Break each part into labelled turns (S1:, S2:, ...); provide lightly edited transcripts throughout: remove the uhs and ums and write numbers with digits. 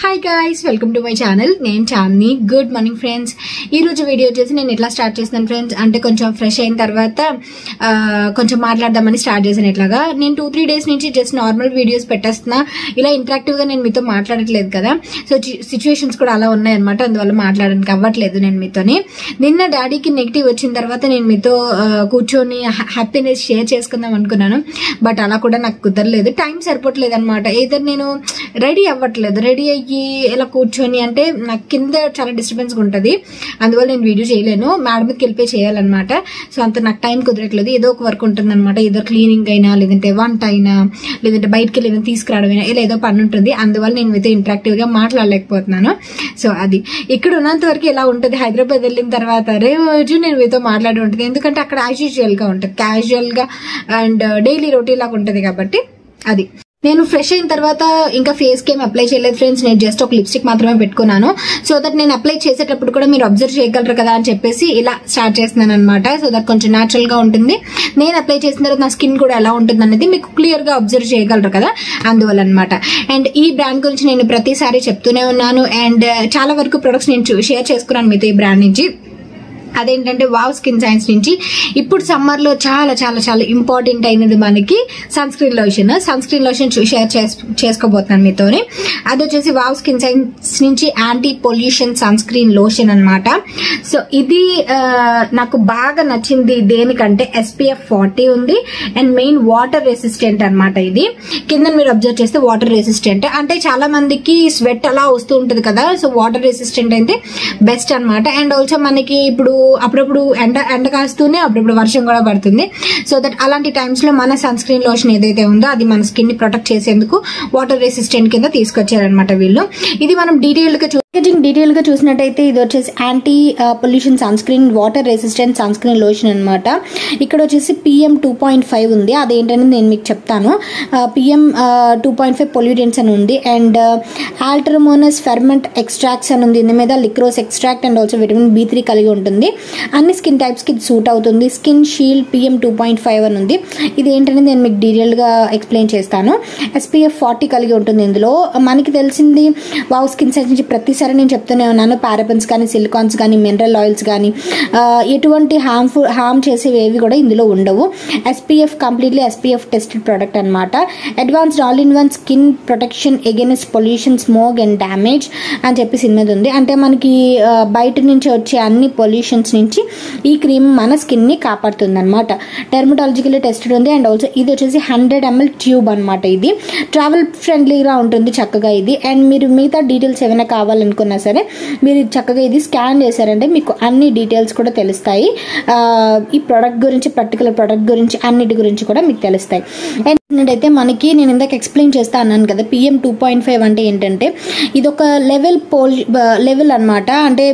S1: Hi guys, welcome to my channel. నేను Chandini. Good morning friends. ఈ రోజు వీడియో వచ్చేసి నేను ఎట్లా స్టార్ట్ చేస్తాను ఫ్రెండ్స్ అంటే కొంచెం ఫ్రెష్ అయిన తర్వాత కొంచెం మాట్లాడదామని స్టార్ట్ చేశాను. ఇట్లాగా నేను 2-3 డేస్ నుంచి జస్ట్ నార్మల్ వీడియోస్ పెట్టేస్తున్నా. ఇలా ఇంటరాక్టివ్ గా నేను మీతో మాట్లాడట్లేదు కదా, సో సిచ్యువేషన్స్ కూడా అలా ఉన్నాయన్నమాట. అందువల్ల మాట్లాడడానికి అవ్వట్లేదు నేను మీతోని. నిన్న డాడీకి నెగిటివ్ వచ్చిన తర్వాత నేను మీతో కూర్చొని హ్యాపీనెస్ షేర్ చేసుకుందాం అనుకున్నాను. బట్ అలా కూడా నాకు కుదరలేదు, టైం సరిపోవట్లేదు అనమాట. ఏదో నేను రెడీ అవ్వట్లేదు. రెడీ అయ్యి ఇలా కూర్చొని అంటే నాకు కింద చాలా డిస్టర్బెన్స్ ఉంటుంది, అందువల్ల నేను వీడియో చేయలేను. మేడం మీదకి వెళ్ళిపోయి చేయాలన్నమాట. సో అంత నాకు టైం కుదరట్లేదు. ఏదో ఒక వర్క్ ఉంటుంది అనమాట. ఏదో క్లీనింగ్ అయినా, లేదంటే వంట అయినా, లేదంటే బయటకి వెళ్ళి తీసుకురావడం అయినా, ఇలా ఏదో పని ఉంటుంది. అందువల్ల నేను మీతో ఇంటరాక్టివ్ గా మాట్లాడలేకపోతున్నాను. సో అది ఇక్కడ ఉన్నంత వరకు ఇలా ఉంటుంది. హైదరాబాద్ వెళ్ళిన తర్వాత రోజు నేను మీతో మాట్లాడి ఉంటుంది, ఎందుకంటే అక్కడ యాజ్ యూజువల్ గా ఉంటుంది, క్యాజువల్ గా అండ్ డైలీ రొటీన్ లాగా ఉంటుంది. కాబట్టి అది నేను ఫ్రెష్ అయిన తర్వాత ఇంకా ఫేస్ కి ఏం అప్లై చేయలేదు ఫ్రెండ్స్. నేను జస్ట్ ఒక లిప్స్టిక్ మాత్రమే పెట్టుకున్నాను. సో దట్ నేను అప్లై చేసేటప్పుడు కూడా మీరు అబ్జర్వ్ చేయగలరు కదా అని చెప్పేసి ఇలా స్టార్ట్ చేస్తున్నాను అనమాట. సో దట్ కొంచెం న్యాచురల్ గా ఉంటుంది. నేను అప్లై చేసిన తర్వాత నా స్కిన్ కూడా ఎలా ఉంటుంది అనేది మీకు క్లియర్ గా అబ్జర్వ్ చేయగలరు కదా, అందువల్ల అనమాట. అండ్ ఈ బ్రాండ్ గురించి నేను ప్రతిసారి చెప్తూనే ఉన్నాను. అండ్ చాలా వరకు ప్రొడక్ట్స్ నేను షేర్ చేసుకున్నాను మీతో ఈ బ్రాండ్ నుంచి. అదేంటంటే వావ్ స్కిన్ సైన్స్ నుంచి ఇప్పుడు సమ్మర్ లో చాలా చాలా చాలా ఇంపార్టెంట్ అయినది మనకి సన్ స్క్రీన్ లోషన్ షేర్ చేసుకోబోతున్నాను మీతోని. అది వచ్చేసి వావ్ స్కిన్ సైన్స్ నుంచి anti pollution sunscreen lotion అనమాట. సో ఇది నాకు బాగా నచ్చింది దేనికంటే SPF 40 ఉంది అండ్ మెయిన్ వాటర్ రెసిస్టెంట్ అనమాట. ఇది కింద మీరు అబ్జర్వ్ చేస్తే వాటర్ రెసిస్టెంట్ అంటే చాలా మందికి స్వెట్ అలా వస్తూ ఉంటది కదా, సో వాటర్ రెసిస్టెంట్ అయితే బెస్ట్ అనమాట. అండ్ ఆల్సో మనకి ఇప్పుడు అప్పుడప్పుడు ఎండ కాస్తూనే అప్పుడప్పుడు వర్షం కూడా పడుతుంది. సో దట్ అలాంటి టైమ్స్ లో మన సన్ స్క్రీన్ లోషన్ ఏదైతే ఉందో అది మన స్కిన్ ని ప్రొటెక్ట్ చేసేందుకు వాటర్ రెసిస్టెంట్ కింద తీసుకొచ్చారనమాట వీళ్ళు. ఇది మనం డీటెయిల్ గా చూసినట్టయితే ఇది వచ్చేసి anti pollution sunscreen water resistant sunscreen lotion అనమాట. ఇక్కడ వచ్చేసి PM 2.5 ఉంది. అదేంటనేది నేను మీకు చెప్తాను. PM 2.5 పొల్యూటెంట్స్ అని ఉంది. అండ్ ఆల్టర్మోనస్ ఫెర్మెంట్ ఎక్స్ట్రాక్ట్స్ అని ఉంది. ఇందు మీద liquorice extract and also vitamin B3 కలిగి ఉంటుంది. అన్ని స్కిన్ టైప్స్ కి సూట్ అవుతుంది. స్కిన్ షీల్డ్ PM 2.5 అని ఉంది. ఇది ఏంటనేది నేను మీకు డీటెయిల్ గా ఎక్స్ప్లెయిన్ చేస్తాను. SPF 40 కలిగి ఉంటుంది. ఇందులో మనకి తెలిసింది వావ్ స్కిన్ సైన్స్ నుంచి ప్రతిసారి నేను చెప్తూనే ఉన్నాను, పారాబెన్స్ కానీ, సిలికాన్స్ కానీ, మినరల్ ఆయిల్స్ కానీ ఎటువంటి హార్మ్ చేసేవి ఏవి కూడా ఇందులో ఉండవు. కంప్లీట్లీ SPF టెస్టెడ్ ప్రోడక్ట్ అనమాట. Advanced all in one skin protection against pollution, smoke and damage అని చెప్పి సినిమా ఉంది. అంటే మనకి బయట నుంచి వచ్చే అన్ని పొల్యూషన్స్ నుంచి ఈ క్రీమ్ మన స్కిన్ ని కాపాడుతుంది అనమాట. డెర్మటాలజికల్లీ టెస్టెడ్ ఉంది. అండ్ ఆల్సో ఇది వచ్చేసి 100 ml ట్యూబ్ అనమాట. ఇది ట్రావెల్ ఫ్రెండ్లీగా ఉంటుంది చక్కగా ఇది. అండ్ మీరు మిగతా డీటెయిల్స్ ఏమైనా కావాలనుకున్నా సరే మీరు చక్కగా ఇది స్కాన్ చేశారంటే మీకు అన్ని డీటెయిల్స్ కూడా తెలుస్తాయి. ఈ ప్రోడక్ట్ గురించి, పర్టికులర్ ప్రోడక్ట్ గురించి, అన్నిటి గురించి కూడా మీకు తెలుస్తాయి. అండ్ అయితే మనకి నేను ఇందాక ఎక్స్ప్లెయిన్ చేస్తా అన్నాను కదా, PM 2.5 అంటే ఏంటంటే ఇది ఒక లెవెల్ అనమాట. అంటే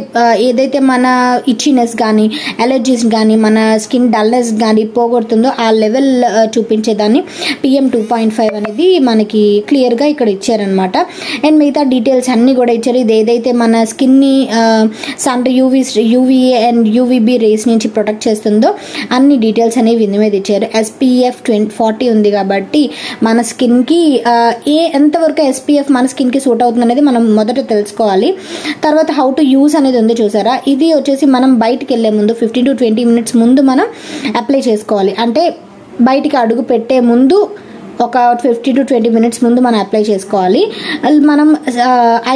S1: ఏదైతే మన ఇచ్చినెస్ కానీ, అలర్జీస్ కానీ, మన స్కిన్ డల్నెస్ కానీ పోగొడుతుందో ఆ లెవెల్ చూపించేదాన్ని PM 2.5 అనేది మనకి క్లియర్ గా ఇక్కడ ఇచ్చారనమాట. అండ్ మిగతా డీటెయిల్స్ అన్ని కూడా ఇచ్చారు. ఇది ఏదైతే మన స్కిన్ ని sun UVA and UVB rays నుంచి ప్రొటెక్ట్ చేస్తుందో అన్ని డీటెయిల్స్ అనేవి ఇందు మీద ఇచ్చారు. SPF 40 ఉంది కాబట్టి మన స్కిన్ కి ఎంతవరకు SPF మన స్కిన్ కి సూట్ అవుతుంది అనేది మనం మొదట తెలుసుకోవాలి. తర్వాత హౌ టు యూజ్ అనేది ఉంది చూసారా. ఇది వచ్చేసి మనం బయటికి వెళ్లే ముందు 15 to 20 minutes ముందు మనం అప్లై చేసుకోవాలి. అంటే బయటికి అడుగు పెట్టే ముందు ఒక 15 to 20 minutes ముందు మనం అప్లై చేసుకోవాలి. మనం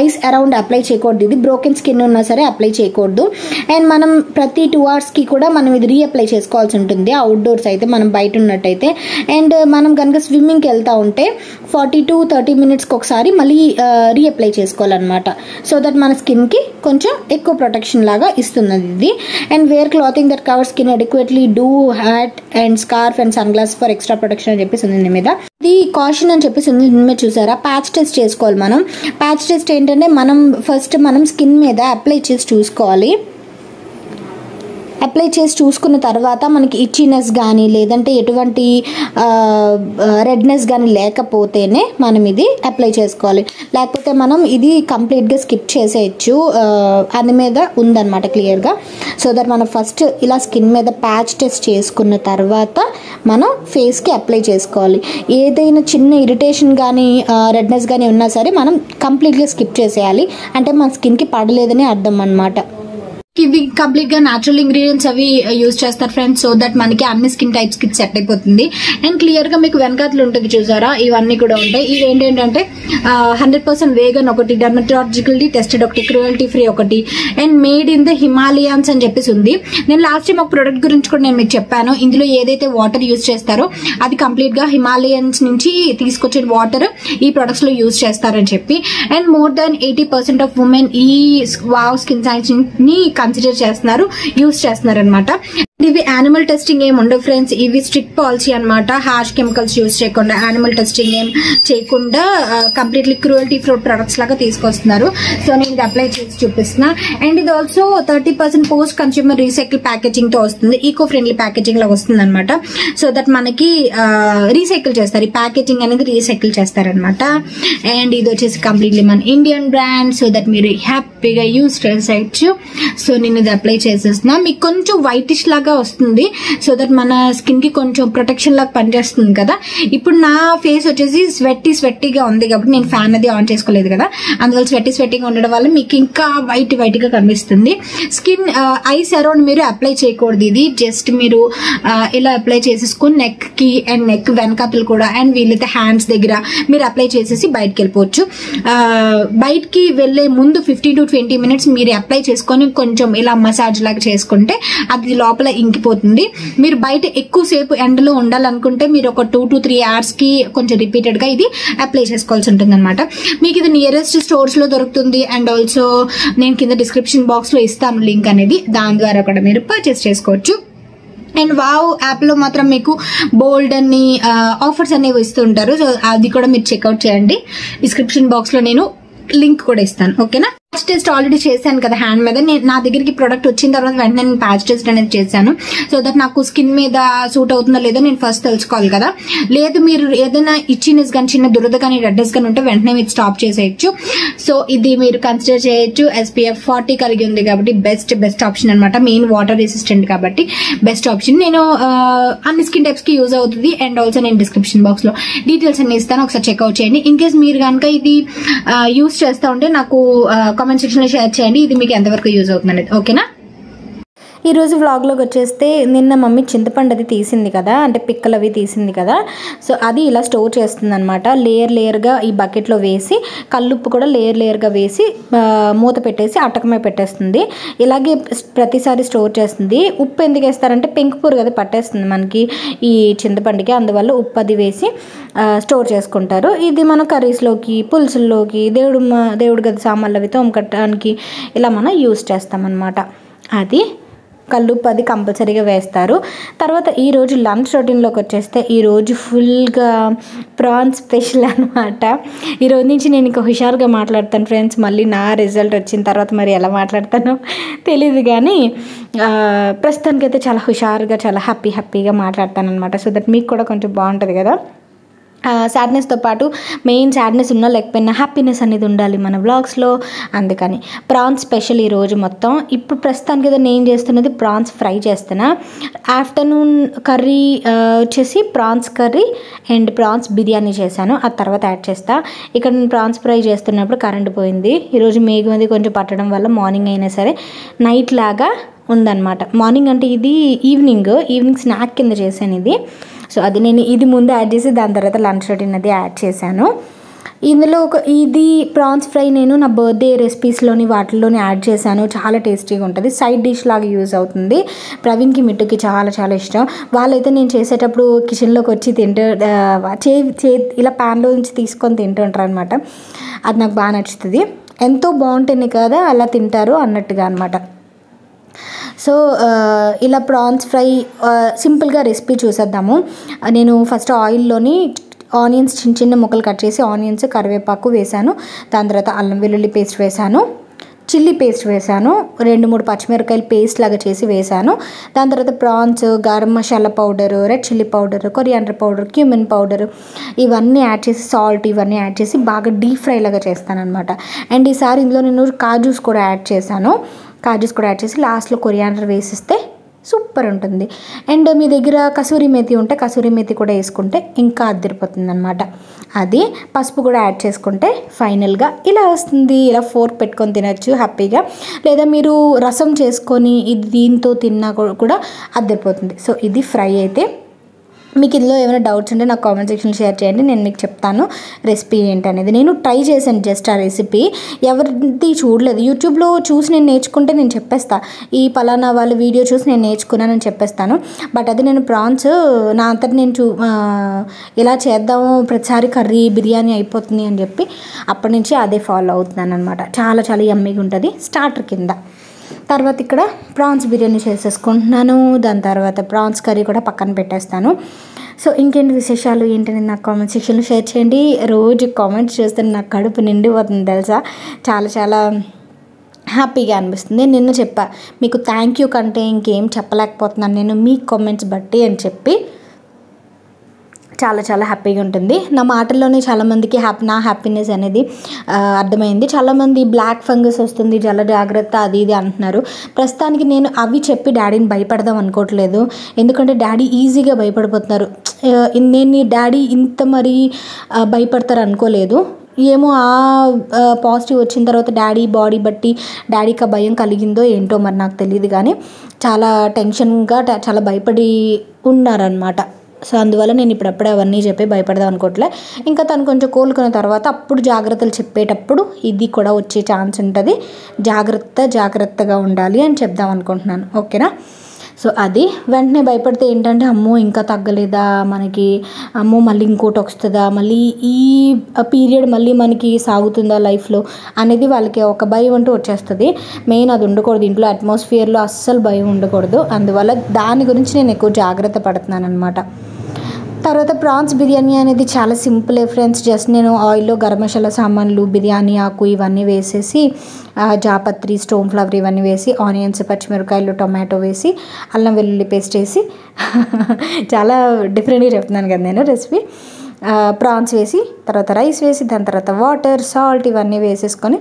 S1: ఐస్ అరౌండ్ అప్లై చేయకూడదు. ఇది బ్రోకెన్ స్కిన్ ఉన్నా సరే అప్లై చేయకూడదు. అండ్ మనం ప్రతి 2 hours కి కూడా మనం ఇది రీఅప్లై చేసుకోవాల్సి ఉంటుంది అవుట్డోర్స్ అయితే, మనం బయట ఉన్నట్టయితే. అండ్ మనం కనుక స్విమ్మింగ్కి వెళ్తా ఉంటే 40 to 30 minutes ఒకసారి మళ్ళీ రీఅప్లై చేసుకోవాలన్నమాట. సో దట్ మన స్కిన్కి కొంచెం ఎక్కువ ప్రొటెక్షన్ లాగా ఇస్తుంది ఇది. And wear clothing that cover skin adequately, do hat and scarf and sun glass for extra protection అని చెప్పేసి ఉంది మీద. ఇది కాషన్ అని చెప్పేసి ఉంది చూసారా. ప్యాచ్ టెస్ట్ చేసుకోవాలి మనం. ప్యాచ్ టెస్ట్ ఏంటంటే మనం ఫస్ట్ స్కిన్ మీద అప్లై చేసి చూసుకోవాలి. అప్లై చేసి చూసుకున్న తర్వాత మనకి ఇచ్చినెస్ కానీ లేదంటే ఎటువంటి రెడ్నెస్ కానీ లేకపోతేనే మనం ఇది అప్లై చేసుకోవాలి. లేకపోతే మనం ఇది కంప్లీట్గా స్కిప్ చేసేయచ్చు. అది మీద ఉందన్నమాట క్లియర్గా. సో దట్ మనం ఫస్ట్ ఇలా స్కిన్ మీద ప్యాచ్ టెస్ట్ చేసుకున్న తర్వాత మనం ఫేస్కి అప్లై చేసుకోవాలి. ఏదైనా చిన్న ఇరిటేషన్ కానీ రెడ్నెస్ కానీ ఉన్నా సరే మనం కంప్లీట్గా స్కిప్ చేసేయాలి. అంటే మన స్కిన్కి పడలేదని అర్థం అన్నమాట. ఇవి కంప్లీట్ గా న్యాచురల్ ఇంగ్రీడియంట్స్ అవి యూజ్ చేస్తారు ఫ్రెండ్స్. సో దట్ మనకి అన్ని స్కిన్ టైప్స్ కి సెట్ అయిపోతుంది. అండ్ క్లియర్ గా మీకు వెనకాతలు ఉంటుంది చూసారా, ఇవన్నీ కూడా ఉంటాయి. ఇవి ఏంటంటే 100% వేగన్ ఒకటి, డర్మటాలజికల్లీ టెస్టెడ్ ఒకటి, క్రూయల్టీ ఫ్రీ ఒకటి, and made in the Himalayans అని చెప్పేసి ఉంది. నేను లాస్ట్ టైం ఒక ప్రొడక్ట్ గురించి కూడా నేను మీకు చెప్పాను. ఇందులో ఏదైతే వాటర్ యూజ్ చేస్తారో అది కంప్లీట్ గా హిమాలయన్స్ నుంచి తీసుకొచ్చిన వాటర్ ఈ ప్రొడక్ట్స్ లో యూజ్ చేస్తారని చెప్పి. And more than 80% of women ఈ వావ్ స్కిన్ సైన్స్ ని కన్సిడర్ చేస్తున్నారు, యూజ్ చేస్తున్నారు అనమాట. ఇవి యానిమల్ టెస్టింగ్ ఏం ఉండవు ఫ్రెండ్స్. ఇవి స్ట్రిక్ట్ పాలసీ అనమాట. హార్ష్ కెమికల్స్ యూజ్ చేయకుండా, యానిమల్ టెస్టింగ్ ఏం చేయకుండా కంప్లీట్లీ క్రూయల్టీ ఫ్రీ ప్రొడక్ట్స్ లాగా తీసుకొస్తున్నారు. సో నేను ఇది అప్లై చేసి చూపిస్తున్నా. అండ్ ఇది also 30% post consumer recycle packaging తో వస్తుంది. ఈకో ఫ్రెండ్లీ ప్యాకేజింగ్ లాగా వస్తుంది అనమాట. సో దట్ మనకి రీసైకిల్ చేస్తారు, ఈ ప్యాకేజింగ్ అనేది రీసైకిల్ చేస్తారనమాట. అండ్ ఇది వచ్చేసి కంప్లీట్లీ మన ఇండియన్ బ్రాండ్. సో దట్ మీరు హ్యాపీగా యూజ్ చేసేయచ్చు. సో నేను ఇది అప్లై చేసేస్తున్నా. మీకు కొంచెం వైటిష్ లాగా వస్తుంది. సో దట్ మన స్కిన్ కి కొంచెం ప్రొటెక్షన్ లాగా పనిచేస్తుంది కదా. ఇప్పుడు నా ఫేస్ వచ్చేసి స్వెట్టీగా ఉంది కాబట్టి నేను ఫ్యాన్ అది ఆన్ చేసుకోలేదు కదా, అందువల్ల స్వెట్టీగా ఉండడం వల్ల మీకు ఇంకా వైట్ గా కనిపిస్తుంది. స్కిన్ ఐస్ అరౌండ్ మీరు అప్లై చేయకూడదు. ఇది జస్ట్ మీరు ఇలా అప్లై చేసేసుకుని నెక్ కి అండ్ నెక్ వెనకాతలు కూడా అండ్ వీలైతే హ్యాండ్స్ దగ్గర మీరు అప్లై చేసేసి బయటకి వెళ్ళిపోవచ్చు. బయటకి వెళ్లే ముందు 15 to 20 minutes మీరు అప్లై చేసుకొని కొంచెం ఇలా మసాజ్ లాగా చేసుకుంటే అది లోపల ఇంకిపోతుంది. మీరు బయట ఎక్కువసేపు ఎండలో ఉండాలనుకుంటే మీరు ఒక 2 to 3 hours కి కొంచెం రిపీటెడ్ గా ఇది అప్లై చేసుకోవాల్సి ఉంటుంది అనమాట. మీకు ఇది నియరెస్ట్ స్టోర్స్ లో దొరుకుతుంది. అండ్ ఆల్సో నేను కింద డిస్క్రిప్షన్ బాక్స్ లో ఇస్తాను లింక్ అనేది, దాని ద్వారా కూడా మీరు పర్చేస్ చేసుకోవచ్చు. అండ్ వావ్ యాప్ లో మాత్రం మీకు బోల్డ్ అన్ని ఆఫర్స్ అనేవి ఇస్తుంటారు. సో అది కూడా మీరు చెక్అవుట్ చేయండి. డిస్క్రిప్షన్ బాక్స్ లో నేను లింక్ కూడా ఇస్తాను. ఓకేనా. ప్యాచ్ టెస్ట్ ఆల్రెడీ చేశాను కదా హ్యాండ్ మీద. నా దగ్గరికి ప్రోడక్ట్ వచ్చిన తర్వాత వెంటనే నేను ప్యాచ్ టెస్ట్ అనేది చేశాను. సో దట్ నాకు స్కిన్ మీద సూట్ అవుతుందో లేదో నేను ఫస్ట్ తెలుసుకోవాలి కదా. లేదు మీరు ఏదైనా ఇచ్చినెస్ కానీ చిన్న దురద కానీ రెడ్నెస్ కానీ ఉంటే వెంటనే మీరు స్టాప్ చేసేయచ్చు. సో ఇది మీరు కన్సిడర్ చేయొచ్చు. SPF 40 కలిగి ఉంది కాబట్టి బెస్ట్ ఆప్షన్ అనమాట. మెయిన్ వాటర్ రెసిస్టెంట్ కాబట్టి బెస్ట్ ఆప్షన్. నేను అన్ని స్కిన్ టైప్స్ కి యూజ్ అవుతుంది. అండ్ ఆల్సో నేను డిస్క్రిప్షన్ బాక్స్ లో డీటెయిల్స్ అన్ని ఇస్తాను, ఒకసారి చెక్అవుట్ చేయండి. ఇన్ కేస్ మీరు కనుక ఇది యూజ్ చేస్తా ఉంటే నాకు కామెంట్ సెక్షన్ లో షేర్ చేయండి ఇది మీకు ఎంతవరకు యూజ్ అవుతుంది అనేది. ఓకేనా. ఈరోజు వ్లాగ్లోకి వచ్చేస్తే నిన్న మమ్మీ చింతపండు అది తీసింది కదా, అంటే పిక్కలు అవి తీసింది కదా. సో అది ఇలా స్టోర్ చేస్తుంది అనమాట. లేయర్గా ఈ బకెట్లో వేసి కల్లుప్పు కూడా లేయర్గా వేసి మూత పెట్టేసి అటకమే పెట్టేస్తుంది. ఇలాగే ప్రతిసారి స్టోర్ చేస్తుంది. ఉప్పు ఎందుకు వేస్తారంటే పెంకుపూరు కదా పట్టేస్తుంది మనకి ఈ చింతపండుకి, అందువల్ల ఉప్పు అది వేసి స్టోర్ చేసుకుంటారు. ఇది మన కర్రీస్లోకి, పులుసుల్లోకి, దేవుడు గది సామాన్లు అవి తోమకట్టడానికి ఇలా మనం యూస్ చేస్తామన్నమాట. అది కల్లుప్పు అది కంపల్సరీగా వేస్తారు. తర్వాత ఈరోజు లంచ్ రొటీన్లోకి వచ్చేస్తే ఈరోజు ఫుల్గా ప్రాన్స్ స్పెషల్ అనమాట. ఈరోజు నుంచి నేను ఇంకా హుషారుగా మాట్లాడతాను ఫ్రెండ్స్. మళ్ళీ నా రిజల్ట్ వచ్చిన తర్వాత మరి ఎలా మాట్లాడతానో తెలియదు, కానీ ప్రస్తుతానికైతే చాలా హుషారుగా చాలా హ్యాపీగా మాట్లాడతాను అనమాట. సో దట్ మీకు కూడా కొంచెం బాగుంటుంది కదా. సాడ్నెస్తో పాటు మెయిన్ సాడ్నెస్ ఉన్నా లేకపోయినా హ్యాపీనెస్ అనేది ఉండాలి మన వ్లాగ్స్లో, అందుకని ప్రాన్స్ స్పెషల్ ఈరోజు మొత్తం. ఇప్పుడు ప్రస్తుతానికి కదా నేను చేస్తున్నది ప్రాన్స్ ఫ్రై చేస్తున్నా. ఆఫ్టర్నూన్ కర్రీ వచ్చేసి prawns curry and prawns biryani చేశాను, ఆ తర్వాత యాడ్ చేస్తా. ఇక్కడ నేను ప్రాన్స్ ఫ్రై చేస్తున్నప్పుడు కరెంట్ పోయింది. ఈరోజు మేఘం అది కొంచెం పట్టడం వల్ల మార్నింగ్ అయినా సరే నైట్ లాగా ఉందన్నమాట. మార్నింగ్ అంటే ఇది ఈవినింగ్ స్నాక్ కింద చేశాను ఇది. సో అది నేను ఇది ముందు యాడ్ చేసి దాని తర్వాత లంచ్ రొటీన్ అది యాడ్ చేశాను. ఇందులో ఇది ప్రాన్స్ ఫ్రై నేను నా బర్త్డే రెసిపీస్లోని వాటిల్లోని యాడ్ చేశాను. చాలా టేస్టీగా ఉంటుంది, సైడ్ డిష్ లాగా యూజ్ అవుతుంది. ప్రవీణ్కి మిట్టుకి చాలా ఇష్టం. వాళ్ళైతే నేను చేసేటప్పుడు కిచెన్లోకి వచ్చి తింటూ ఇలా ప్యాన్లో నుంచి తీసుకొని తింటూ ఉంటారు అనమాట. అది నాకు బాగా నచ్చుతుంది. ఎంతో బాగుంటుంది కదా అలా తింటారు అన్నట్టుగా అనమాట. సో ఇలా ప్రాన్స్ ఫ్రై సింపుల్గా రెసిపీ చూసేద్దాము. నేను ఫస్ట్ ఆయిల్లోని ఆనియన్స్ చిన్న ముక్కలు కట్ చేసి ఆనియన్స్ కరివేపాకు వేసాను. దాని తర్వాత అల్లం వెల్లుల్లి పేస్ట్ వేసాను. చిల్లీ పేస్ట్ వేసాను, 2-3 పచ్చిమిరపకాయలు పేస్ట్ లాగా చేసి వేసాను. దాని తర్వాత prawns, garam masala powder, red chilli powder, coriander powder, cumin powder ఇవన్నీ యాడ్ చేసి, సాల్ట్ ఇవన్నీ యాడ్ చేసి బాగా డీప్ ఫ్రై లాగా చేస్తాను అనమాట. అండ్ ఈసారి ఇందులో నేను కాజూస్ కూడా యాడ్ చేశాను. కాజూస్ కూడా యాడ్ చేసి లాస్ట్లో కొరియాండర్ వేసిస్తే సూపర్ ఉంటుంది. అండ్ మీ దగ్గర కసూరి మేతి ఉంటే కసూరి మేతి కూడా వేసుకుంటే ఇంకా అదిరిపోతుంది అనమాట. అది పసుపు కూడా యాడ్ చేసుకుంటే ఫైనల్గా ఇలా వస్తుంది. ఇలా ఫోర్క్ పెట్టుకొని తినచ్చు హ్యాపీగా, లేదా మీరు రసం చేసుకొని ఇది దీంతో తిన్నా కూడా అదిరిపోతుంది. సో ఇది ఫ్రై అయితే. మీకు ఇందులో ఏమైనా డౌట్స్ ఉంటే నాకు కామెంట్ సెక్షన్లో షేర్ చేయండి, నేను మీకు చెప్తాను రెసిపీ ఏంటనేది. నేను ట్రై చేశాను జస్ట్ ఆ రెసిపీ, ఎవరిది చూడలేదు. యూట్యూబ్లో చూసి నేను నేర్చుకుంటే నేను చెప్పేస్తాను, ఈ పలానా వాళ్ళ వీడియో చూసి నేను నేర్చుకున్నానని చెప్పేస్తాను. బట్ అది నేను ప్రాన్స్ నా అంతటి నేను ఎలా చేద్దామో ప్రతిసారి కర్రీ బిర్యానీ అయిపోతుంది అని చెప్పి అప్పటి నుంచి అదే ఫాలో అవుతున్నాను అనమాట. చాలా చాలా యమ్మీగా ఉంటుంది స్టార్టర్ కింద. తర్వాత ఇక్కడ ప్రాన్స్ బిర్యానీ చేసేసుకుంటున్నాను. దాని తర్వాత ప్రాన్స్ కర్రీ కూడా పక్కన పెట్టేస్తాను. సో ఇంకేంటి విశేషాలు ఏంటని నాకు కామెంట్ సెక్షన్లో షేర్ చేయండి. రోజు కామెంట్స్ చేస్తే నాకు కడుపు నిండిపోతుంది తెలుసా, చాలా చాలా హ్యాపీగా అనిపిస్తుంది. నేను నిన్న చెప్పా మీకు థ్యాంక్ యూ కంటే ఇంకేం చెప్పలేకపోతున్నాను నేను మీ కామెంట్స్ బట్టి అని చెప్పి. చాలా చాలా హ్యాపీగా ఉంటుంది. నా మాటల్లోనే చాలామందికి నా హ్యాపీనెస్ అనేది అర్థమైంది. చాలామంది బ్లాక్ ఫంగస్ వస్తుంది, జల జాగ్రత్త అది ఇది అంటున్నారు. ప్రస్తుతానికి నేను అవి చెప్పి డాడీని భయపడదాం అనుకోవట్లేదు, ఎందుకంటే డాడీ ఈజీగా భయపడిపోతున్నారు. నేను డాడీ ఇంత మరీ భయపడతారు అనుకోలేదు. ఏమో ఆ పాజిటివ్ వచ్చిన తర్వాత డాడీ బాడీ బట్టి డాడీకి ఆ భయం కలిగిందో ఏంటో మరి నాకు తెలియదు, కానీ చాలా టెన్షన్గా చాలా భయపడి ఉన్నారనమాట. సో అందువల్ల నేను ఇప్పుడప్పుడే అవన్నీ చెప్పి భయపడదాం అనుకోవట్లే. ఇంకా తను కొంచెం కోలుకున్న తర్వాత అప్పుడు జాగ్రత్తలు చెప్పేటప్పుడు ఇది కూడా వచ్చే ఛాన్స్ ఉంటుంది, జాగ్రత్తగా ఉండాలి అని చెప్దాం అనుకుంటున్నాను. ఓకేనా? సో అది వెంటనే భయపడితే ఏంటంటే అమ్మో ఇంకా తగ్గలేదా మనకి, అమ్మో మళ్ళీ ఇంకోటి వస్తుందా, మళ్ళీ ఈ పీరియడ్ మళ్ళీ మనకి సాగుతుందా లైఫ్లో అనేది వాళ్ళకి ఒక భయం అంటూ వచ్చేస్తుంది. మెయిన్ అది ఉండకూడదు, ఇంట్లో అట్మాస్ఫియర్లో అస్సలు భయం ఉండకూడదు. అందువల్ల దాని గురించి నేను ఎక్కువ జాగ్రత్త పడుతున్నాను అనమాట. తర్వాత ప్రాన్స్ బిర్యానీ అనేది చాలా సింపులే ఫ్రెండ్స్. జస్ట్ నేను ఆయిల్లో గరం మసాలా సామాన్లు, బిర్యానీ ఆకు ఇవన్నీ వేసేసి, జాపత్రి, స్టోన్ ఫ్లవర్ ఇవన్నీ వేసి, ఆనియన్స్, పచ్చిమిరపకాయలు, టొమాటో వేసి, అల్లం వెల్లుల్లి పేస్ట్ వేసి చాలా డిఫరెంట్గా చెప్తున్నాను కదా నేను రెసిపీ. ప్రాన్స్ వేసి, తర్వాత రైస్ వేసి, దాని తర్వాత వాటర్, సాల్ట్ ఇవన్నీ వేసేసుకొని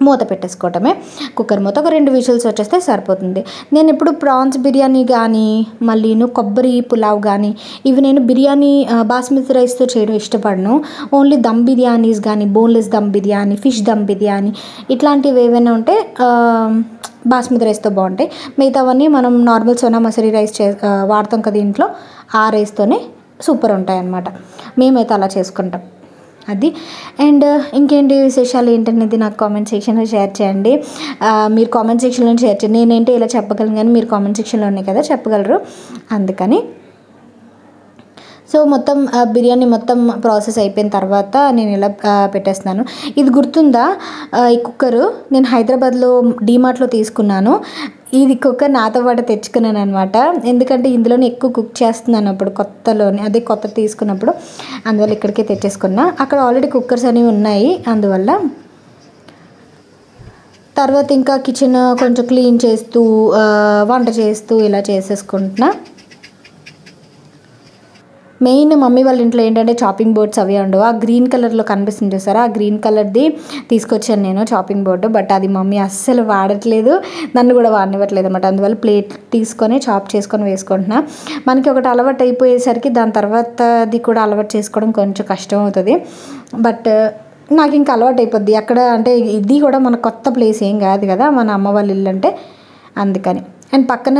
S1: మూత పెట్టేసుకోవటమే. కుక్కర్ మూత ఒక 2 విజిల్స్ వచ్చేస్తే సరిపోతుంది. నేను ఇప్పుడు ప్రాన్స్ బిర్యానీ కానీ మళ్ళీ కొబ్బరి పులావ్ కానీ ఇవి నేను బిర్యానీ బాస్మతి రైస్తో చేయడం ఇష్టపడను. ఓన్లీ దమ్ బిర్యానీస్ కానీ, బోన్లెస్ దమ్ బిర్యానీ, ఫిష్ దమ్ బిర్యానీ ఇట్లాంటివి ఏవైనా ఉంటే బాస్మతి రైస్తో బాగుంటాయి. మిగతావన్నీ మనం నార్మల్ సోనా మసూరి రైస్ వాడతాం కదా ఇంట్లో, ఆ రైస్తోనే సూపర్ ఉంటాయి అన్నమాట. మేమైతే అలా చేసుకుంటాం అది. అండ్ ఇంకేంటి విశేషాలు ఏంటనేది నాకు కామెంట్ సెక్షన్లో షేర్ చేయండి. మీరు కామెంట్ సెక్షన్లో షేర్ చేయండి. నేనేంటి ఇలా చెప్పగలను కానీ మీరు కామెంట్ సెక్షన్లో ఉన్నాయి కదా చెప్పగలరు, అందుకని. సో మొత్తం బిర్యానీ మొత్తం ప్రాసెస్ అయిపోయిన తర్వాత నేను ఇలా పెట్టేస్తున్నాను. ఇది గుర్తుందా, ఈ కుక్కరు నేను హైదరాబాద్లో డీమార్ట్లో తీసుకున్నాను. ఇది కుక్కర్ నాతో పాటు తెచ్చుకున్నాను అనమాట, ఎందుకంటే ఇందులోనే ఎక్కువ కుక్ చేస్తున్నాను అప్పుడు కొత్త తీసుకున్నప్పుడు, అందువల్ల ఇక్కడికే తెచ్చేసుకున్నా. అక్కడ ఆల్రెడీ కుక్కర్స్ అనేవి ఉన్నాయి అందువల్ల. తర్వాత ఇంకా కిచెన్ కొంచెం క్లీన్ చేస్తూ వంట చేస్తూ ఇలా చేసేసుకుంటున్నా. మెయిన్ మమ్మీ వాళ్ళ ఇంట్లో ఏంటంటే చాపింగ్ బోర్డ్స్ అవి ఉండవు. ఆ గ్రీన్ కలర్లో కనిపిస్తుంది చూసారా, ఆ గ్రీన్ కలర్ది తీసుకొచ్చాను నేను చాపింగ్ బోర్డు. బట్ అది మమ్మీ అస్సలు వాడట్లేదు, నన్ను కూడా వాడనివ్వట్లేదు అనమాట. అందువల్ల ప్లేట్ తీసుకొని చాప్ చేసుకొని వేసుకుంటున్నా. మనకి ఒకటి అలవాటు అయిపోయేసరికి దాని తర్వాత అది కూడా అలవాటు చేసుకోవడం కొంచెం కష్టం అవుతుంది. బట్ నాకు ఇంకా అలవాటు అయిపోద్ది. అక్కడ అంటే ఇది కూడా మన కొత్త ప్లేస్ ఏం కాదు కదా మన అమ్మ వాళ్ళ ఇల్లు అంటే, అందుకని. అండ్ పక్కన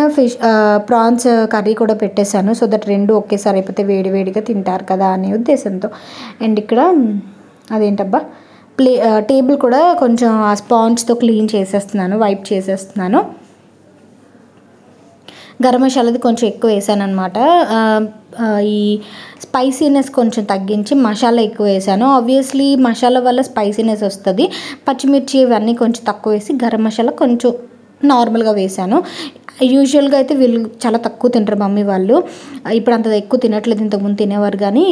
S1: ప్రాన్స్ కర్రీ కూడా పెట్టేశాను, సో దట్ 2 ఒకేసారి అయిపోతే వేడివేడిగా తింటారు కదా అనే ఉద్దేశంతో. అండ్ ఇక్కడ అదేంటబ్బా టేబుల్ కూడా కొంచెం ఆ స్పాంజ్తో క్లీన్ చేసేస్తున్నాను, వైప్ చేసేస్తున్నాను. గరం మసాలాది కొంచెం ఎక్కువ వేసాను అనమాట. ఈ స్పైసీనెస్ కొంచెం తగ్గించి మసాలా ఎక్కువ వేసాను. ఆబ్వియస్లీ మసాలా వల్ల స్పైసీనెస్ వస్తుంది. పచ్చిమిర్చి ఇవన్నీ కొంచెం తక్కువ వేసి గరం మసాలా కొంచెం నార్మల్గా వేసాను. యూజువల్గా అయితే వీళ్ళు చాలా తక్కువ తింటారు మమ్మీ వాళ్ళు, ఇప్పుడు అంత ఎక్కువ తినట్లేదు, ఇంతకుముందు తినేవారు, కానీ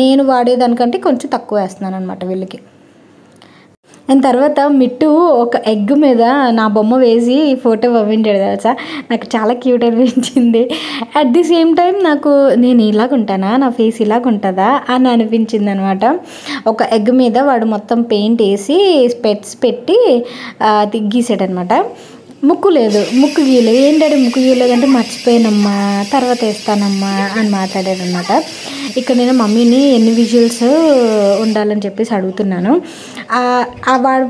S1: నేను వాడేదానికంటే కొంచెం తక్కువ వేస్తున్నాను అనమాట వీళ్ళకి. అండ్ తర్వాత మిట్టు ఒక ఎగ్ మీద నా బొమ్మ వేసి ఫోటో పంపించాడు తెలుసా. నాకు చాలా క్యూట్ అనిపించింది. అట్ ది సేమ్ టైం నాకు నేను ఇలాగుంటానా, నా ఫేస్ ఇలాగుంటుందా అని అనిపించింది అనమాట. ఒక ఎగ్ మీద వాడు మొత్తం పెయింట్ వేసి స్పెట్స్ పెట్టి గీసాడు అనమాట. ముక్కు లేదు, ముక్కు గీయలేదు. ఏంటంటే ముక్కు గీయలేదంటే మర్చిపోయానమ్మా, తర్వాత వేస్తానమ్మా అని మాట్లాడాడు అనమాట. ఇక్కడ నేను మమ్మీని ఎన్ని విజువల్స్ ఉండాలని చెప్పేసి అడుగుతున్నాను. వాడు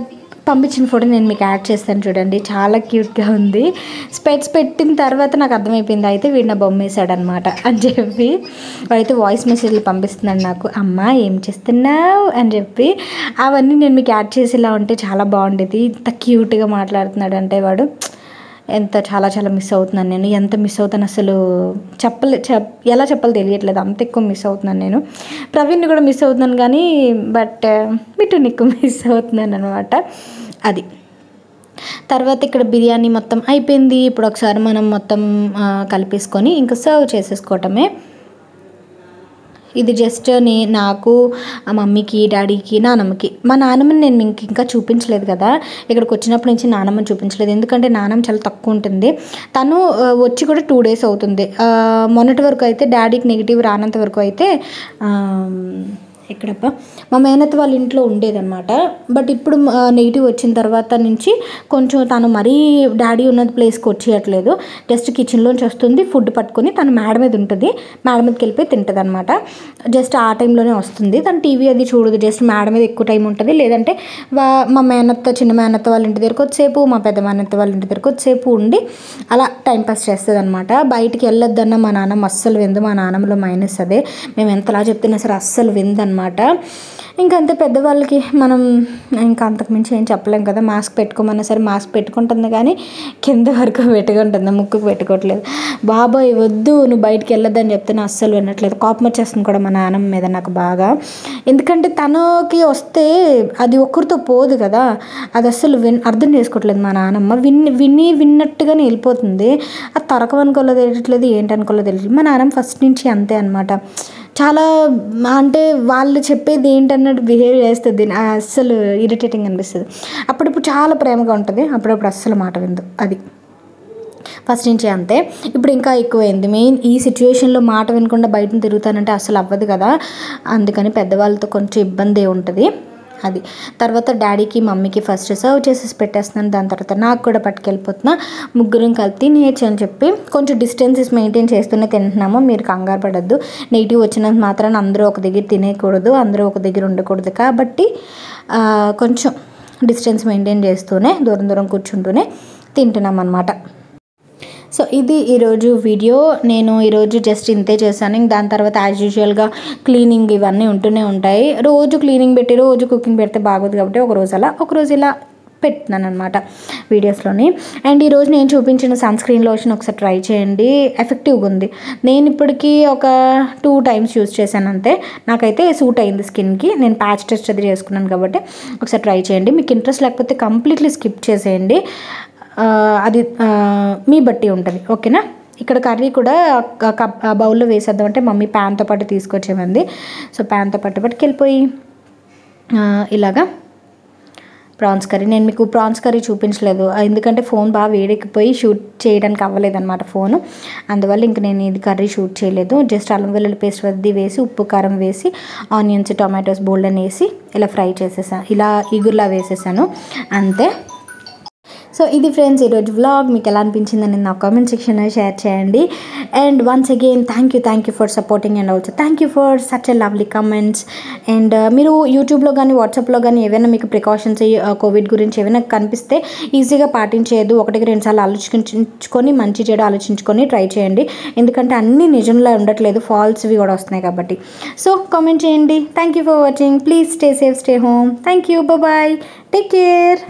S1: పంపించిన ఫోటో నేను మీకు యాడ్ చేస్తాను చూడండి, చాలా క్యూట్గా ఉంది. స్పెట్స్ పెట్టిన తర్వాత నాకు అర్థమైపోయింది, అయితే వీడు నా బొమ్మ వేసాడు అనమాట అని చెప్పి. వాడైతే వాయిస్ మెసేజ్లు పంపిస్తున్నాడు నాకు, అమ్మ ఏం చేస్తున్నావు అని చెప్పి. అవన్నీ నేను మీకు యాడ్ చేసేలా ఉంటే చాలా బాగుండేది. ఇంత క్యూట్గా మాట్లాడుతున్నాడు అంటే వాడు చాలా చాలా మిస్ అవుతున్నాను నేను. ఎంత మిస్ అవుతాను అసలు ఎలా చెప్పాలో తెలియట్లేదు, అంత ఎక్కువ మిస్ అవుతున్నాను నేను. ప్రవీణ్ని కూడా మిస్ అవుతున్నాను కానీ బట్ మిట్టుని ఎక్కువ మిస్ అవుతున్నాను అనమాట. అది తర్వాత ఇక్కడ బిర్యానీ మొత్తం అయిపోయింది. ఇప్పుడు ఒకసారి మనం మొత్తం కలిపేసుకొని ఇంకా సర్వ్ చేసేసుకోవటమే. ఇది జస్ట్ నాకు, మమ్మీకి, డాడీకి, నానమ్మకి. మా నానమ్మని నేను మీకు ఇంకా చూపించలేదు కదా, ఇక్కడికి వచ్చినప్పటి నుంచి నానమ్మని చూపించలేదు. ఎందుకంటే నానమ్మ చాలా తక్కువ ఉంటుంది. తను వచ్చి కూడా 2 days అవుతుంది. మొన్నటి వరకు అయితే డాడీకి నెగిటివ్ రానంత వరకు అయితే ఎక్కడప్ప మా మేనత్త వాళ్ళ ఇంట్లో ఉండేదన్నమాట. బట్ ఇప్పుడు నెగిటివ్ వచ్చిన తర్వాత నుంచి కొంచెం తను మరీ డాడీ ఉన్న ప్లేస్కి వచ్చేయట్లేదు. జస్ట్ కిచెన్లోంచి వస్తుంది, ఫుడ్ పట్టుకొని తను మేడ మీద ఉంటుంది, మేడ మీదకి వెళ్ళిపోయి తింటుంది అనమాట. జస్ట్ ఆ టైంలోనే వస్తుంది. తను టీవీ అది చూడదు, జస్ట్ మేడ మీద ఎక్కువ టైం ఉంటుంది. లేదంటే మా మేనత్త, చిన్న మేనత్త వాళ్ళ ఇంటి దగ్గరకు వచ్చేపు, మా పెద్ద మేనత్త వాళ్ళ ఇంటి దగ్గరకు వచ్చేపు ఉండి అలా టైంపాస్ చేస్తుంది అనమాట. బయటికి వెళ్ళొద్దన్న మా నాన్నమ్మ అస్సలు విందు. మా నాన్నమ్మలో మైనస్ అదే, మేము ఎంతలా చెప్తున్నా సరే అస్సలు విందనమాట. ఇంకంతే పెద్దవాళ్ళకి మనం ఇంకా అంతకుమించి ఏం చెప్పలేం కదా. మాస్క్ పెట్టుకోమన్నా సరే మాస్క్ పెట్టుకుంటుంది కానీ కింద వరకు పెట్టుకుంటుంది, ముక్కుకు పెట్టుకోవట్లేదు. బాబాయ్ వద్దు నువ్వు బయటికి వెళ్ళొద్దని చెప్తే అస్సలు వినట్లేదు. కోపం వచ్చేస్తుంది కూడా మా నాన్నమ్మ మీద నాకు బాగా. ఎందుకంటే తనకి వస్తే అది ఒక్కరితో పోదు కదా, అది అస్సలు అర్థం చేసుకోవట్లేదు మా నాన్నమ్మ. విన్నట్టుగానే వెళ్ళిపోతుంది. అది తరకవనుకోలో తెలియట్లేదు, ఏంటనుకోలో తెలియట్లేదు. మా నాన్నమ్మ ఫస్ట్ నుంచి అంతే అనమాట. చాలా అంటే వాళ్ళు చెప్పేది ఏంటన్నట్టు బిహేవ్ చేస్తుంది. అస్సలు ఇరిటేటింగ్ అనిపిస్తుంది. అప్పుడప్పుడు చాలా ప్రేమగా ఉంటుంది, అప్పుడప్పుడు అస్సలు మాట విందు. అది ఫస్ట్ నుంచి అంతే. ఇప్పుడు ఇంకా ఎక్కువైంది. మెయిన్ ఈ సిచ్యువేషన్లో మాట వినకుండా బయటను తిరుగుతానంటే అస్సలు అవ్వదు కదా, అందుకని పెద్దవాళ్ళతో కొంచెం ఇబ్బంది ఉంటుంది. అది తర్వాత డాడీకి, మమ్మీకి ఫస్ట్ సర్వ్ చేసేసి పెట్టేస్తున్నాను. దాని తర్వాత నాకు కూడా పట్టుకెళ్ళిపోతున్నా. ముగ్గురం కలిపి తినేయచ్చు అని చెప్పి కొంచెం డిస్టెన్సెస్ మెయింటైన్ చేస్తూనే తింటున్నాము. మీరు కంగారు పడద్దు, నెగిటివ్ వచ్చినంత మాత్రాన అందరూ ఒక దగ్గర తినేయకూడదు, అందరూ ఒక దగ్గర ఉండకూడదు. కాబట్టి కొంచెం డిస్టెన్స్ మెయింటైన్ చేస్తూనే దూరం దూరం కూర్చుంటూనే తింటున్నాం అన్నమాట. సో ఇది ఈరోజు వీడియో. నేను ఈరోజు జస్ట్ ఇంతే చేశాను. దాని తర్వాత యాజ్ యూజువల్గా క్లీనింగ్ ఇవన్నీ ఉంటూనే ఉంటాయి. రోజు క్లీనింగ్ పెట్టి రోజు కుకింగ్ పెడితే బాగోదు కాబట్టి ఒకరోజు అలా ఒకరోజు ఇలా పెడుతున్నాను అనమాట వీడియోస్లోని. అండ్ ఈరోజు నేను చూపించిన సన్స్క్రీన్ లోషన్ ఒకసారి ట్రై చేయండి, ఎఫెక్టివ్గా ఉంది. నేను ఇప్పటికీ ఒక 2 times యూజ్ చేశాను అంతే. నాకైతే సూట్ అయింది స్కిన్కి. నేను ప్యాచ్ టెస్ట్ అది చేసుకున్నాను కాబట్టి ఒకసారి ట్రై చేయండి. మీకు ఇంట్రెస్ట్ లేకపోతే కంప్లీట్లీ స్కిప్ చేసేయండి, అది మీ బట్టి ఉంటుంది. ఓకేనా. ఇక్కడ కర్రీ కూడా బౌల్లో వేసేద్దామంటే మమ్మీ ప్యాన్తో పాటు తీసుకొచ్చేమంది. సో ప్యాన్తో పట్టుకెళ్ళిపోయి ఇలాగా ప్రాన్స్ కర్రీ. నేను మీకు ప్రాన్స్ కర్రీ చూపించలేదు ఎందుకంటే ఫోన్ బాగా వేడెక్కిపోయి షూట్ చేయడానికి అవ్వలేదన్నమాట ఫోను. అందువల్ల ఇంక నేను ఇది కర్రీ షూట్ చేయలేదు. జస్ట్ అల్లం వెల్లుల్లి పేస్ట్ వద్ది వేసి, ఉప్పు కారం వేసి, ఆనియన్స్, టొమాటోస్ బోల్డన్ వేసి ఇలా ఫ్రై చేసేసాను, ఇలా ఈగుర్లా వేసేసాను అంతే. సో ఇది ఫ్రెండ్స్ ఈరోజు వ్లాగ్. మీకు ఎలా అనిపించిందని నా కామెంట్ సెక్షన్లో షేర్ చేయండి. And once again thank you for supporting and also thank you for such a lovely comments. And మీరు యూట్యూబ్లో కానీ వాట్సాప్లో కానీ ఏవైనా మీకు ప్రికాషన్స్ కోవిడ్ గురించి ఏమైనా కనిపిస్తే ఈజీగా పాటించేయదు, 1-2 సార్లు ఆలోచించుకొని మంచి చెడు ఆలోచించుకొని ట్రై చేయండి. ఎందుకంటే అన్నీ నిజంలో ఉండట్లేదు, ఫాల్స్వి కూడా వస్తున్నాయి కాబట్టి. సో కామెంట్ చేయండి. Thank you for watching. Please stay safe, stay home. Thank you, bye, take care.